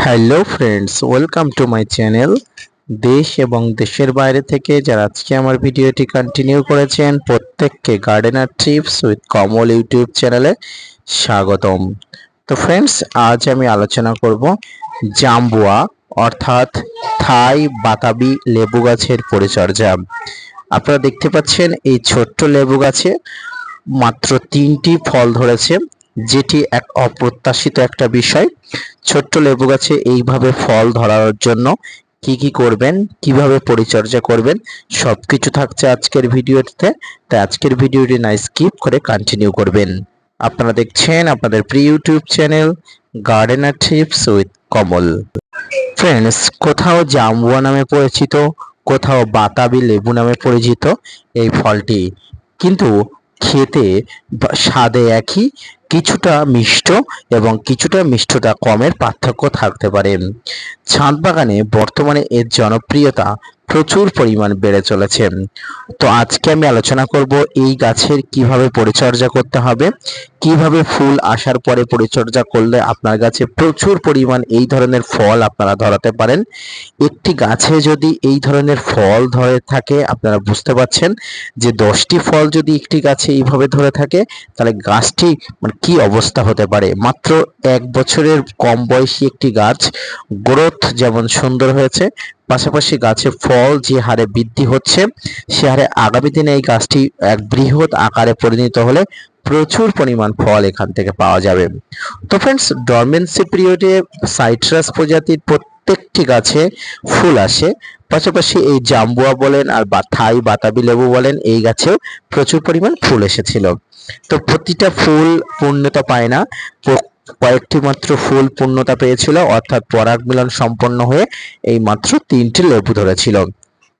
Hello friends, welcome to my channel. দেশ এবং দেশের বাইরে থেকে যারা আজকে আমার ভিডিওটি কন্টিনিউ করেছেন প্রত্যেককে gardener tips with Kamal YouTube চ্যানেলে স্বাগতম। তো ফ্রেন্ডস, আজ আমি আলোচনা করব জাম্বুয়া অর্থাৎ থাই বাতাবি লেবু গাছের পরিচর্যা। আপনারা দেখতে পাচ্ছেন এই ছোট্ট লেবু গাছে মাত্র 3টি ফল ধরেছে, যেটি এক অপ্রত্যাশিত একটা বিষয়। ছোট্ট লেবু গাছে এইভাবে ফল ধরার জন্য কি কি করবেন, কিভাবে পরিচর্যা করবেন, সবকিছু থাকছে আজকের ভিডিওতে। তাই আজকের ভিডিওটি না স্কিপ করে কন্টিনিউ করবেন। আপনারা দেখছেন আপনাদের প্রিয় YouTube channel gardener tips with Kamal. Friends, কোথাও জাম্বুয়া নামে পরিচিত, কোথাও বাতাবি লেবু নামে পরিচিত এই ফলটি, কিন্তু খেতে স্বাদে একই, কিছুটা মিষ্ট এবং কিছুটা মিষ্টতা কমের পার্থক্য থাকতে পারে। ছাদ বাগানে বর্তমানে এর জনপ্রিয়তা প্রচুর পরিমাণ বেড়ে চলেছে। তো আজকে আমি আলোচনা করব এই গাছের কিভাবে পরিচর্যা করতে হবে, কিভাবে ফুল আসার পরে পরিচর্যা করলে আপনার গাছে প্রচুর পরিমাণ এই ধরনের ফল আপনারা ধরাতে পারেন। একটি গাছে যদি এই ধরনের ফল ধরে থাকে, আপনারা বুঝতে পারছেন যে 10টি ফল যদি একটি গাছে এইভাবে ধরে থাকে, তাহলে গাছটি মানে কি অবস্থা হতে পারে। মাত্র 1 বছরের কম বয়সী একটি গাছ গ্রোথ যেমন সুন্দর হয়েছে, পাশাপাশি গাছের ফল যে হারে বৃদ্ধি হচ্ছে, সে হারে আগামী দিনে এই গাছটি এক বৃহৎ আকারে পরিণত হলে প্রচুর পরিমাণ ফল এখান থেকে পাওয়া যাবে। তো ফ্রেন্ডস, ডরমেন্সি পিরিয়ডে সাইট্রাস প্রজাতির প্রত্যেকটি গাছে ফুল আসে। পাশাপাশি এই জাম্বুয়া বলেন আর থাই বাতাবি লেবু বলেন, এই গাছেও প্রচুর পরিমাণ ফুল এসেছিল। তো প্রতিটা ফুল পূর্ণতা পায় না, কয়েকটি মাত্র ফুল পূর্ণতা পেয়েছিল, অর্থাৎ পরাগ মিলন সম্পন্ন হয়ে এই মাত্র 3টি লেবু ধরেছিল।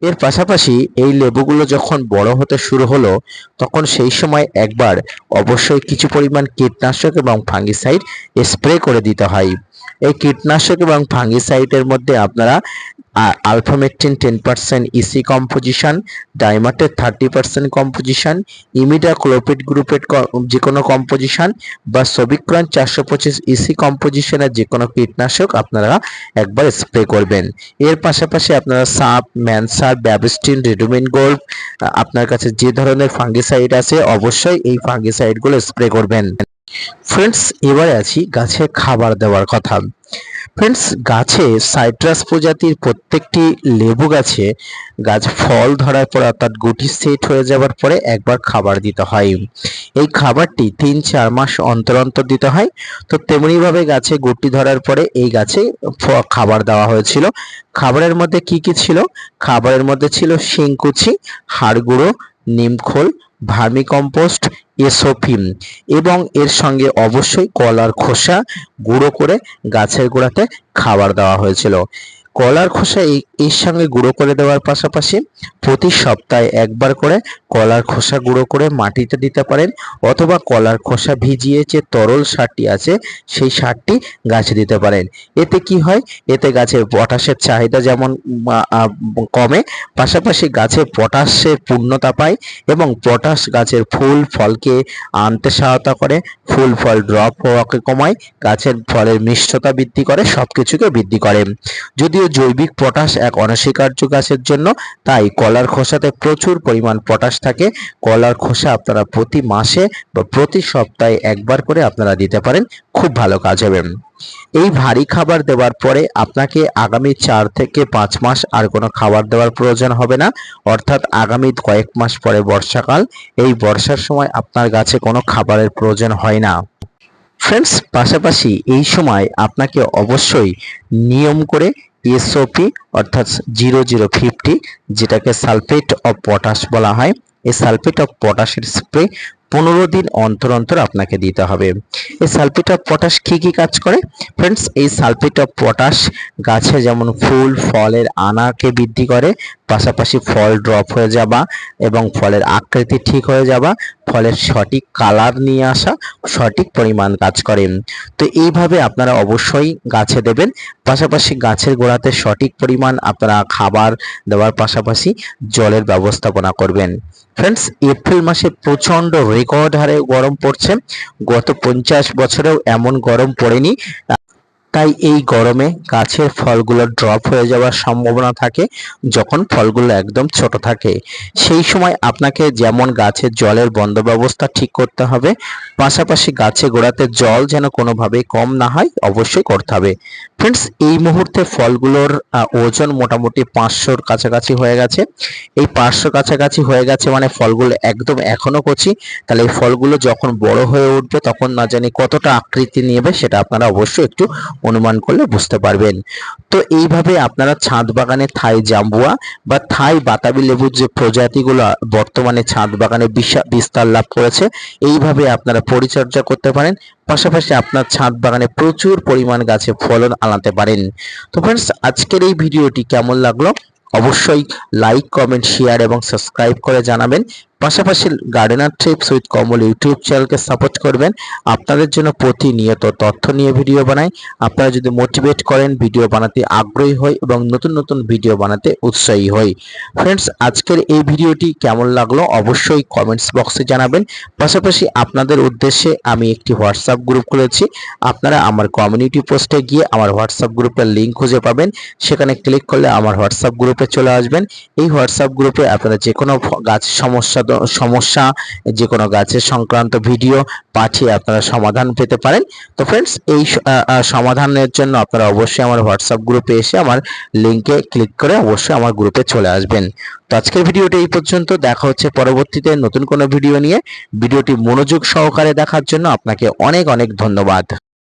এর পাশাপাশি এই লেবুগুলো যখন বড় হতে শুরু হলো, তখন সেই সময় একবার অবশ্যই কিছু পরিমাণ কীটনাশক এবং ফাঙ্গিসাইড স্প্রে করে দিতে হয়। এই কীটনাশক এবং ফাঙ্গিসাইডের মধ্যে আপনারা আলফামেট্রিন 10% ইসি কম্পোজিশন, ডাইমাটের 30% কম্পোজিশন, ইমিডাক্লোপিড গ্রুপের যে কোনো কম্পোজিশন বা সবিক্রন 425 ইসি কম্পোজিশনের যে কোনো কীটনাশক আপনারা একবার স্প্রে করবেন। এর পাশাপাশি আপনারা সাপ, ম্যানসার, ব্যাবিস্টিন, রেডোমিন গোল্ড, আপনার কাছে যে ধরনের ফাঙ্গিসাইড আছে অবশ্যই এই ফাঙ্গিসাইডগুলো স্প্রে করবেন। ফ্রেন্ডস, এবারে আছি গাছে খাবার দেওয়ার কথা। ফ্রেন্ডস, গাছে সাইট্রাস প্রজাতির প্রত্যেকটি লেবু গাছে গাছ ফল ধরার পর অর্থাৎ গুটি সেট হয়ে যাওয়ার পরে একবার খাবার দিতে হয়। এই খাবারটি 3-4 মাস অন্তর অন্তর দিতে হয়। তো তেমনিভাবে গাছে গুটি ধরার পরে এই গাছে খাবার দেওয়া হয়েছিল। খাবারের মধ্যে কি কি ছিল? খাবারের মধ্যে ছিল শিংকুচি, হাড় গুঁড়ো, নিমখোল, ভার্মিকম্পোস্ট, এসোফিম এবং এর সঙ্গে অবশ্যই কলার খোসা গুঁড়ো করে গাছের গোড়াতে খাবার দেওয়া হয়েছিল। কলার খোসা এর সঙ্গে গুঁড়ো করে দেওয়ার পাশাপাশি প্রতি সপ্তাহে একবার করে কলার খোসা গুঁড়ো করে মাটিতে দিতে পারেন, অথবা কলার খোসা ভিজিয়ে যে তরল সারটি আছে সেই সারটি গাছে দিতে পারেন। এতে কি হয়? এতে গাছের পটাশের চাহিদা যেমন কমে, পাশাপাশি গাছে পটাশের পূর্ণতা পায় এবং পটাশ গাছের ফুল ফলকে আনতে সহায়তা করে, ফুল ফল ড্রপ হওয়াকে কমায়, গাছের ফলের মিষ্টতা বৃদ্ধি করে, সবকিছুকে বৃদ্ধি করে। যদিও জৈবিক পটাশ এক অনস্বীকার্য গাছের জন্য, তাই কলার খোসাতে প্রচুর পরিমাণ পটাশ থাকে। কলার খোসা আপনারা প্রতি মাসে বা প্রতি সপ্তাহে একবার করে আপনারা দিতে পারেন, খুব ভালো কাজ হবে। এই ভারী খাবার দেওয়ার পরে আপনাকে আগামী 4 থেকে 5 মাস আর কোনো খাবার দেওয়ার প্রয়োজন হবে না, অর্থাৎ আগামী কয়েক মাস পরে বর্ষাকাল, এই বর্ষার সময় আপনার গাছে কোনো খাবারের প্রয়োজন হয় না। ফ্রেন্ডস, পাশাপাশি এই সময় আপনাকে অবশ্যই নিয়ম করে এসওপি অর্থাৎ 0050, যেটাকে সালফেট অফ পটাশ বলা হয়, এই সালফেট অফ পটাশের স্প্রে 15 দিন অন্তর অন্তর আপনাকে দিতে হবে। এই সালফেট অফ পটাশ কি কি কাজ করে? ফ্রেন্ডস, এই সালফেট অফ পটাশ গাছে যেমন ফুল ফলের আনাকে বৃদ্ধি করে, পাশাপাশি ফল ড্রপ হয়ে যাওয়া এবং ফলের আকৃতি ঠিক হয়ে যাওয়া, ফলের সঠিক কালার নিয়ে আসা, সঠিক পরিমাণ কাজ করে। তো এইভাবে আপনারা অবশ্যই গাছে দেবেন। পাশাপাশি গাছের গোড়াতে সঠিক পরিমাণ আপনারা খাবার দেওয়ার পাশাপাশি জলের ব্যবস্থাপনা করবেন। ফ্রেন্ডস, এপ্রিল মাসে প্রচন্ড রেকর্ড হারে গরম পড়ছে। গত 50 বছরেও এমন গরম পড়েনি। তাই এই গরমে গাছের ফলগুলো ড্রপ হয়ে যাওয়ার সম্ভাবনা থাকে যখন ফলগুলো একদম ছোট থাকে। সেই সময় আপনাকে যেমন গাছের জলের বন্ধ ব্যবস্থা ঠিক করতে হবে, পাশাপাশি গাছে গোড়াতে জল যেন কোনোভাবেই কম না হয় অবশ্যই করতে হবে। ফ্রেন্ডস, এই মুহূর্তে ফলগুলোর ওজন মোটামুটি 500-র কাছাকাছি হয়ে গেছে। এই 500 কাছাকাছি হয়ে গেছে মানে ফলগুলো একদম এখনো কচি। তাহলে এই ফলগুলো যখন বড় হয়ে উঠবে তখন না জানি কতটা আকৃতি নেবে সেটা আপনারা অবশ্যই একটু অনুমান করলে বুঝতে পারবেন। তো এইভাবে আপনারা ছাদ বাগানে থাই জাম্বুয়া বা থাই বাতাবি লেবুর যে প্রজাতিগুলো বর্তমানে ছাদ বাগানে বিস্তার লাভ করেছে, এইভাবে আপনারা পরিচর্যা করতে পারেন। পাশাপাশি আপনার ছাদ বাগানে প্রচুর পরিমাণ গাছে ফলন আনাতে পারেন। তো ফ্রেন্ডস, আজকের এই ভিডিওটি কেমন লাগলো অবশ্যই লাইক, কমেন্ট, শেয়ার এবং সাবস্ক্রাইব করে জানাবেন। পাশাপাশি gardener TRIPS with Kamal YouTube চ্যানেলকে সাপোর্ট করবেন। আপনাদের জন্য প্রতিনিয়ত তথ্য নিয়ে ভিডিও বানাই। আপনারা যদি মোটিভেট করেন, ভিডিও বানাতে আগ্রহী হই এবং নতুন নতুন ভিডিও বানাতে উৎসাহী হই। ফ্রেন্ডস, আজকের এই ভিডিওটি কেমন লাগলো অবশ্যই কমেন্টস বক্সে জানাবেন। পাশাপাশি আপনাদের উদ্দেশ্যে আমি একটি হোয়াটসঅ্যাপ গ্রুপ খুলেছি। আপনারা আমার কমিউনিটি পোস্টে গিয়ে আমার হোয়াটসঅ্যাপ গ্রুপের লিঙ্ক খুঁজে পাবেন। সেখানে ক্লিক করলে আমার হোয়াটসঅ্যাপ গ্রুপে চলে আসবেন। এই হোয়াটসঅ্যাপ গ্রুপে আপনারা যে কোনো গাছ সমস্যা যে কোনো গাছের সংক্রান্ত ভিডিও পাঠিয়ে আপনারা সমাধান পেতে পারেন। তো ফ্রেন্ডস, এই সমাধানের জন্য আপনারা অবশ্যই আমার হোয়াটসঅ্যাপ গ্রুপে এসে আমার লিঙ্কে ক্লিক করে অবশ্যই আমার গ্রুপে চলে আসবেন। তো আজকের ভিডিওটি এই পর্যন্ত। দেখা হচ্ছে পরবর্তীতে নতুন কোনো ভিডিও নিয়ে। ভিডিওটি মনোযোগ সহকারে দেখার জন্য আপনাকে অনেক অনেক ধন্যবাদ।